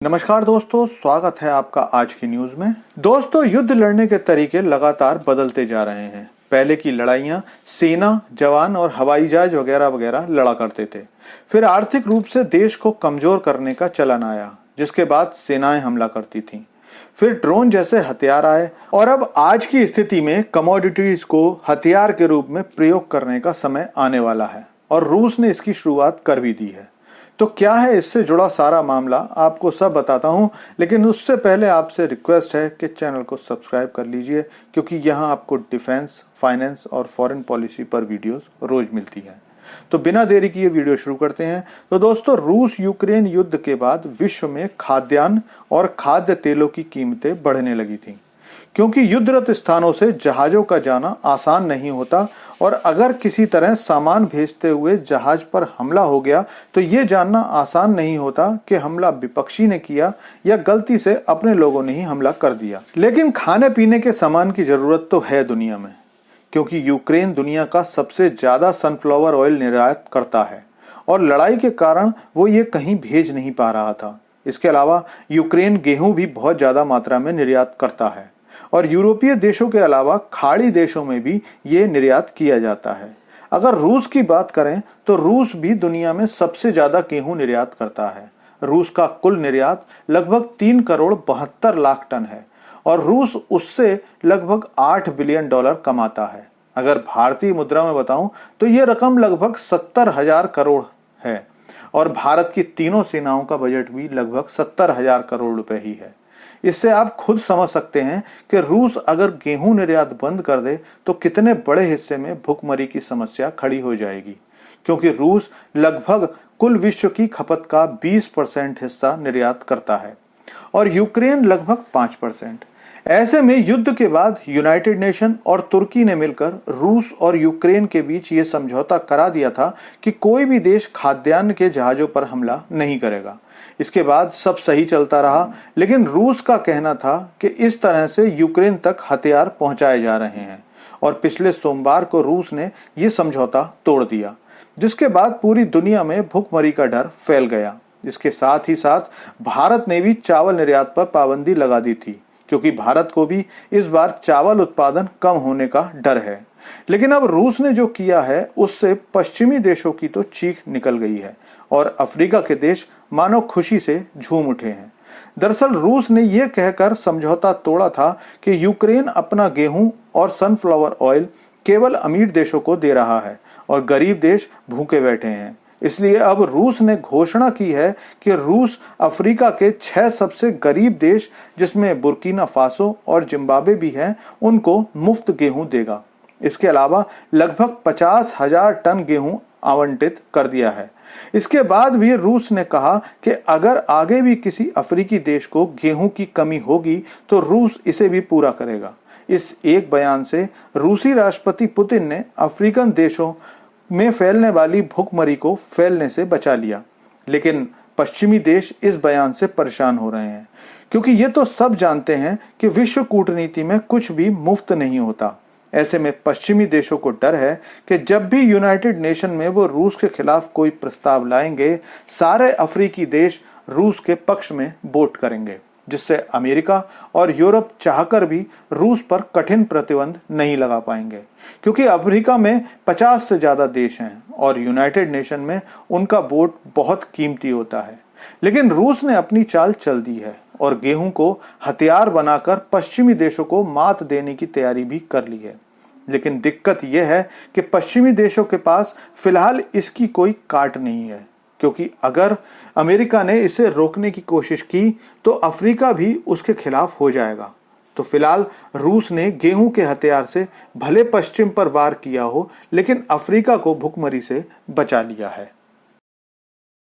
नमस्कार दोस्तों, स्वागत है आपका आज की न्यूज में। दोस्तों, युद्ध लड़ने के तरीके लगातार बदलते जा रहे हैं। पहले की लड़ाइयां सेना, जवान और हवाई जहाज वगैरह वगैरह लड़ा करते थे। फिर आर्थिक रूप से देश को कमजोर करने का चलन आया, जिसके बाद सेनाएं हमला करती थीं। फिर ड्रोन जैसे हथियार आए और अब आज की स्थिति में कमोडिटीज को हथियार के रूप में प्रयोग करने का समय आने वाला है और रूस ने इसकी शुरुआत कर भी दी है। तो क्या है इससे जुड़ा सारा मामला, आपको सब बताता हूं, लेकिन उससे पहले आपसे रिक्वेस्ट है कि चैनल को सब्सक्राइब कर लीजिए, क्योंकि यहां आपको डिफेंस, फाइनेंस और फॉरेन पॉलिसी पर वीडियोस रोज मिलती है। तो बिना देरी किए वीडियो शुरू करते हैं। तो दोस्तों, रूस यूक्रेन युद्ध के बाद विश्व में खाद्यान्न और खाद्य तेलों की कीमतें बढ़ने लगी थी, क्योंकि युद्धरत स्थानों से जहाजों का जाना आसान नहीं होता और अगर किसी तरह सामान भेजते हुए जहाज पर हमला हो गया तो ये जानना आसान नहीं होता कि हमला विपक्षी ने किया या गलती से अपने लोगों ने ही हमला कर दिया। लेकिन खाने पीने के सामान की जरूरत तो है दुनिया में, क्योंकि यूक्रेन दुनिया का सबसे ज्यादा सनफ्लावर ऑयल निर्यात करता है और लड़ाई के कारण वो ये कहीं भेज नहीं पा रहा था। इसके अलावा यूक्रेन गेहूं भी बहुत ज्यादा मात्रा में निर्यात करता है और यूरोपीय देशों के अलावा खाड़ी देशों में भी ये निर्यात किया जाता है। अगर रूस की बात करें तो रूस भी दुनिया में सबसे ज्यादा गेहूं निर्यात करता है। रूस का कुल निर्यात लगभग 3 करोड़ 72 लाख टन है और रूस उससे लगभग $8 बिलियन कमाता है। अगर भारतीय मुद्रा में बताऊं तो ये रकम लगभग 70,000 करोड़ है और भारत की तीनों सेनाओं का बजट भी लगभग 70,000 करोड़ रुपए ही है। इससे आप खुद समझ सकते हैं कि रूस अगर गेहूं निर्यात बंद कर दे तो कितने बड़े हिस्से में भुखमरी की समस्या खड़ी हो जाएगी, क्योंकि रूस लगभग कुल विश्व की खपत का 20% हिस्सा निर्यात करता है और यूक्रेन लगभग 5%। ऐसे में युद्ध के बाद यूनाइटेड नेशन और तुर्की ने मिलकर रूस और यूक्रेन के बीच ये समझौता करा दिया था कि कोई भी देश खाद्यान्न के जहाजों पर हमला नहीं करेगा। इसके बाद सब सही चलता रहा, लेकिन रूस का कहना था कि इस तरह से यूक्रेन तक हथियार पहुंचाए जा रहे हैं और पिछले सोमवार को रूस ने यह समझौता तोड़ दिया, जिसके बाद पूरी दुनिया में भुखमरी का डर फैल गया। इसके साथ ही साथ भारत ने भी चावल निर्यात पर पाबंदी लगा दी थी, क्योंकि भारत को भी इस बार चावल उत्पादन कम होने का डर है। लेकिन अब रूस ने जो किया है उससे पश्चिमी देशों की तो चीख निकल गई है और अफ्रीका के देश मानो खुशी से झूम उठे हैं। दरअसल रूस ने यह कहकर समझौता तोड़ा था कि यूक्रेन अपना गेहूं और सनफ्लावर ऑयल केवल अमीर देशों को दे रहा है और गरीब देश भूखे बैठे हैं। इसलिए अब रूस ने घोषणा की है कि रूस अफ्रीका के 6 सबसे गरीब देश, जिसमें बुर्किना फासो और जिम्बाब्वे भी हैं, उनको मुफ्त गेहूं देगा। इसके अलावा लगभग 50,000 टन गेहूं आवंटित कर दिया है। इसके बाद भी रूस ने कहा कि अगर आगे भी किसी अफ्रीकी देश को गेहूं की कमी होगी तो रूस इसे भी पूरा करेगा। इस एक बयान से रूसी राष्ट्रपति पुतिन ने अफ्रीकन देशों में फैलने वाली भुखमरी को फैलने से बचा लिया। लेकिन पश्चिमी देश इस बयान से परेशान हो रहे हैं, क्योंकि ये तो सब जानते हैं कि विश्व कूटनीति में कुछ भी मुफ्त नहीं होता। ऐसे में पश्चिमी देशों को डर है कि जब भी यूनाइटेड नेशन में वो रूस के खिलाफ कोई प्रस्ताव लाएंगे, सारे अफ्रीकी देश रूस के पक्ष में वोट करेंगे, जिससे अमेरिका और यूरोप चाहकर भी रूस पर कठिन प्रतिबंध नहीं लगा पाएंगे, क्योंकि अफ्रीका में 50 से ज्यादा देश हैं और यूनाइटेड नेशन में उनका वोट बहुत कीमती होता है। लेकिन रूस ने अपनी चाल चल दी है और गेहूं को हथियार बनाकर पश्चिमी देशों को मात देने की तैयारी भी कर ली है। लेकिन दिक्कत यह है कि पश्चिमी देशों के पास फिलहाल इसकी कोई काट नहीं है, क्योंकि अगर अमेरिका ने इसे रोकने की कोशिश की तो अफ्रीका भी उसके खिलाफ हो जाएगा। तो फिलहाल रूस ने गेहूं के हथियार से भले पश्चिम पर वार किया हो, लेकिन अफ्रीका को भुखमरी से बचा लिया है।